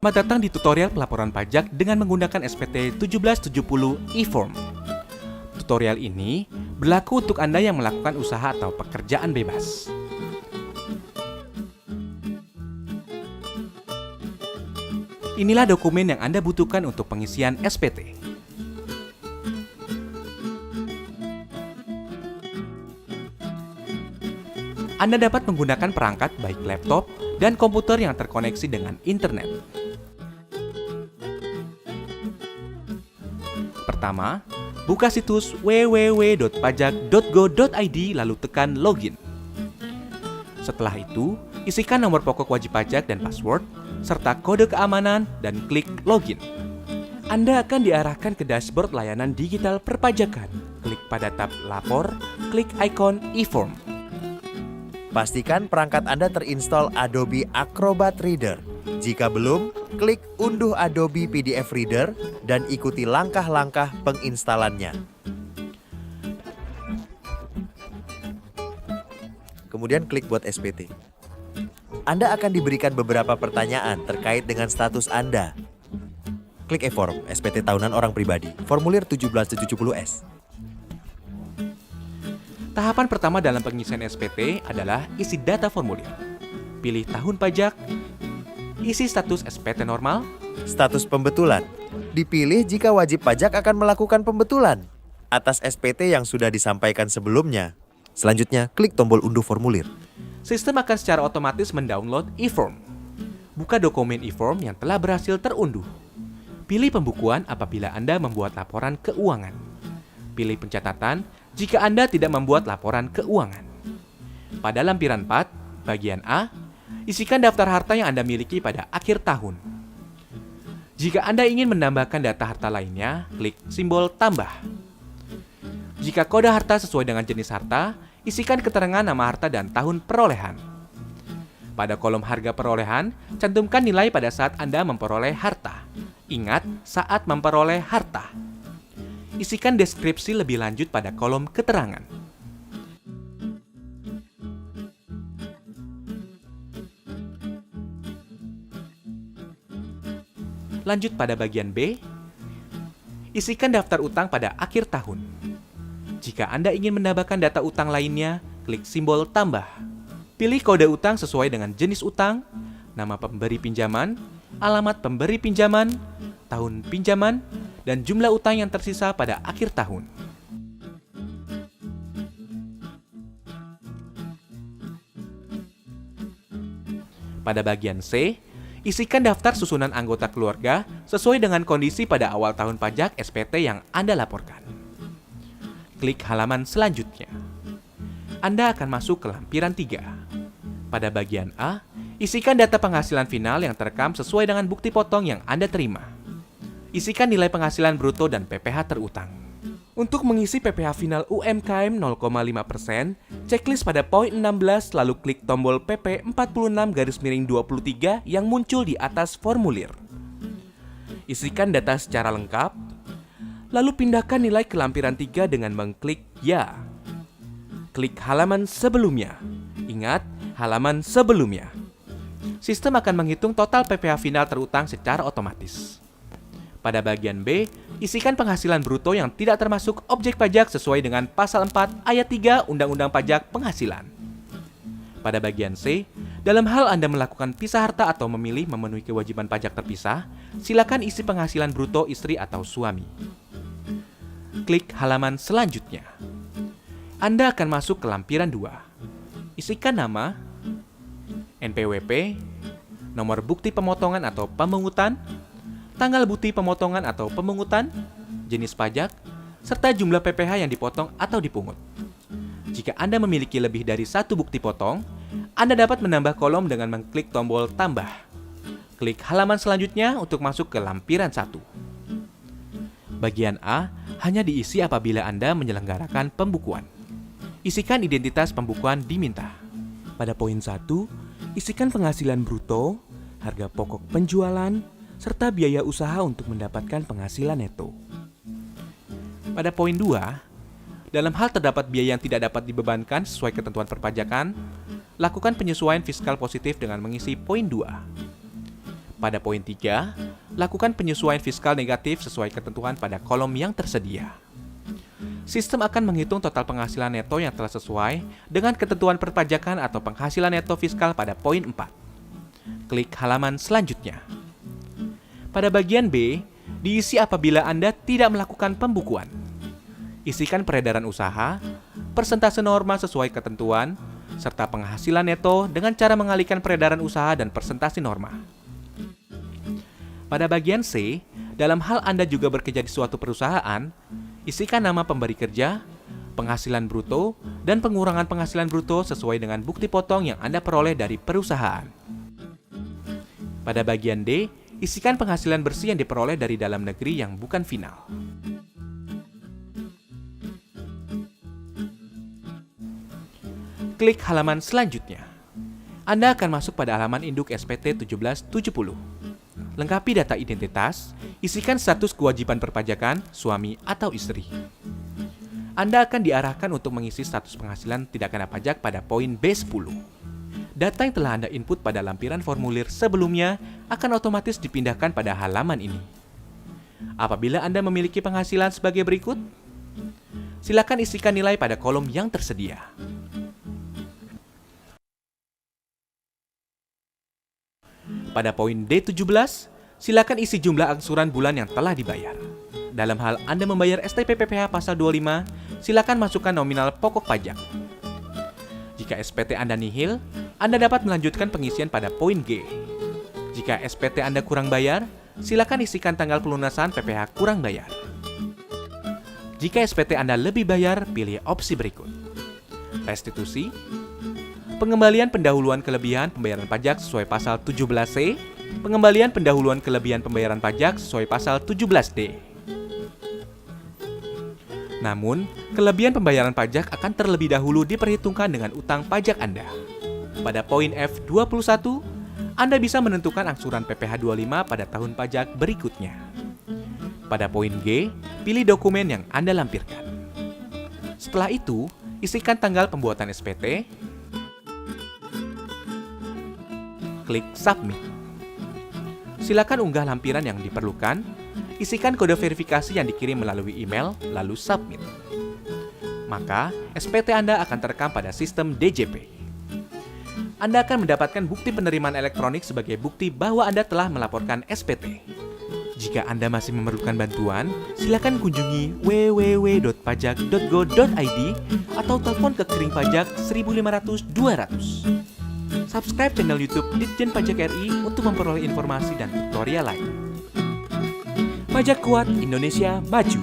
Selamat datang di tutorial pelaporan pajak dengan menggunakan SPT 1770 e-form. Tutorial ini berlaku untuk Anda yang melakukan usaha atau pekerjaan bebas. Inilah dokumen yang Anda butuhkan untuk pengisian SPT. Anda dapat menggunakan perangkat baik laptop dan komputer yang terkoneksi dengan internet. Pertama, buka situs www.pajak.go.id lalu tekan login. Setelah itu, isikan nomor pokok wajib pajak dan password, serta kode keamanan dan klik login. Anda akan diarahkan ke dashboard layanan digital perpajakan. Klik pada tab Lapor, klik ikon e-form. Pastikan perangkat Anda terinstall Adobe Acrobat Reader. Jika belum, klik unduh Adobe PDF Reader dan ikuti langkah-langkah penginstalannya. Kemudian klik buat SPT. Anda akan diberikan beberapa pertanyaan terkait dengan status Anda. Klik e-form, SPT tahunan orang pribadi, formulir 1770S. Tahapan pertama dalam pengisian SPT adalah isi data formulir. Pilih tahun pajak, isi status SPT normal, Status pembetulan. Dipilih jika wajib pajak akan melakukan pembetulan atas SPT yang sudah disampaikan sebelumnya. Selanjutnya, klik tombol unduh formulir. sistem akan secara otomatis mendownload e-form. Buka dokumen e-form yang telah berhasil terunduh. Pilih pembukuan apabila Anda membuat laporan keuangan. Pilih pencatatan jika Anda tidak membuat laporan keuangan. Pada lampiran 4, bagian A, isikan daftar harta yang Anda miliki pada akhir tahun. Jika Anda ingin menambahkan data harta lainnya, klik simbol tambah. Jika kode harta sesuai dengan jenis harta, isikan keterangan nama harta dan tahun perolehan. Pada kolom harga perolehan, cantumkan nilai pada saat Anda memperoleh harta. Ingat, saat memperoleh harta. Isikan deskripsi lebih lanjut pada kolom keterangan. Lanjut pada bagian B, isikan daftar utang pada akhir tahun. Jika Anda ingin menambahkan data utang lainnya, klik simbol tambah. Pilih kode utang sesuai dengan jenis utang, nama pemberi pinjaman, alamat pemberi pinjaman, tahun pinjaman, dan jumlah utang yang tersisa pada akhir tahun. Pada bagian C, isikan daftar susunan anggota keluarga sesuai dengan kondisi pada awal tahun pajak SPT yang Anda laporkan. Klik halaman selanjutnya. Anda akan masuk ke lampiran 3. Pada bagian A, isikan data penghasilan final yang terekam sesuai dengan bukti potong yang Anda terima. Isikan nilai penghasilan bruto dan PPh terutang. Untuk mengisi PPh final UMKM 0,5%, checklist pada poin 16 lalu klik tombol PP 46-23 yang muncul di atas formulir. Isikan data secara lengkap, lalu pindahkan nilai ke lampiran 3 dengan mengklik Ya. Klik halaman sebelumnya. Ingat, halaman sebelumnya. Sistem akan menghitung total PPh final terutang secara otomatis. Pada bagian B, isikan penghasilan bruto yang tidak termasuk objek pajak sesuai dengan pasal 4 ayat 3 Undang-Undang Pajak Penghasilan. Pada bagian C, dalam hal Anda melakukan pisah harta atau memilih memenuhi kewajiban pajak terpisah, silakan isi penghasilan bruto istri atau suami. Klik halaman selanjutnya. Anda akan masuk ke lampiran 2. Isikan nama, NPWP, nomor bukti pemotongan atau pemungutan, tanggal bukti pemotongan atau pemungutan, jenis pajak, serta jumlah PPh yang dipotong atau dipungut. Jika Anda memiliki lebih dari satu bukti potong, Anda dapat menambah kolom dengan mengklik tombol tambah. Klik halaman selanjutnya untuk masuk ke lampiran 1. Bagian A hanya diisi apabila Anda menyelenggarakan pembukuan. Isikan identitas pembukuan diminta. Pada poin 1, isikan penghasilan bruto, harga pokok penjualan, serta biaya usaha untuk mendapatkan penghasilan neto. Pada poin 2, dalam hal terdapat biaya yang tidak dapat dibebankan sesuai ketentuan perpajakan, lakukan penyesuaian fiskal positif dengan mengisi poin 2. Pada poin 3, lakukan penyesuaian fiskal negatif sesuai ketentuan pada kolom yang tersedia. Sistem akan menghitung total penghasilan neto yang telah sesuai dengan ketentuan perpajakan atau penghasilan neto fiskal pada poin 4. Klik halaman selanjutnya. Pada bagian B, diisi apabila Anda tidak melakukan pembukuan. Isikan peredaran usaha, persentase norma sesuai ketentuan, serta penghasilan neto dengan cara mengalihkan peredaran usaha dan persentase norma. Pada bagian C, dalam hal Anda juga bekerja di suatu perusahaan, isikan nama pemberi kerja, penghasilan bruto, dan pengurangan penghasilan bruto sesuai dengan bukti potong yang Anda peroleh dari perusahaan. Pada bagian D, isikan penghasilan bersih yang diperoleh dari dalam negeri yang bukan final. Klik halaman selanjutnya. Anda akan masuk pada halaman induk SPT 1770. Lengkapi data identitas, isikan status kewajiban perpajakan, suami atau istri. Anda akan diarahkan untuk mengisi status penghasilan tidak kena pajak pada poin B10. Data yang telah Anda input pada lampiran formulir sebelumnya akan otomatis dipindahkan pada halaman ini. Apabila Anda memiliki penghasilan sebagai berikut, silakan isikan nilai pada kolom yang tersedia. Pada poin D17, silakan isi jumlah angsuran bulan yang telah dibayar. Dalam hal Anda membayar STP PPh pasal 25, silakan masukkan nominal pokok pajak. Jika SPT Anda nihil, Anda dapat melanjutkan pengisian pada poin G. Jika SPT Anda kurang bayar, silakan isikan tanggal pelunasan PPh kurang bayar. Jika SPT Anda lebih bayar, pilih opsi berikut. Restitusi, pengembalian pendahuluan kelebihan pembayaran pajak sesuai pasal 17C, pengembalian pendahuluan kelebihan pembayaran pajak sesuai pasal 17D. Namun, kelebihan pembayaran pajak akan terlebih dahulu diperhitungkan dengan utang pajak Anda. Pada poin F21, Anda bisa menentukan angsuran PPh 25 pada tahun pajak berikutnya. Pada poin G, pilih dokumen yang Anda lampirkan. Setelah itu, isikan tanggal pembuatan SPT, klik Submit. Silakan unggah lampiran yang diperlukan, isikan kode verifikasi yang dikirim melalui email, lalu Submit. Maka, SPT Anda akan terekam pada sistem DJP. Anda akan mendapatkan bukti penerimaan elektronik sebagai bukti bahwa Anda telah melaporkan SPT. Jika Anda masih memerlukan bantuan, silakan kunjungi www.pajak.go.id atau telepon ke Kering Pajak 1500 200. Subscribe channel YouTube Ditjen Pajak RI untuk memperoleh informasi dan tutorial lain. Pajak kuat, Indonesia maju.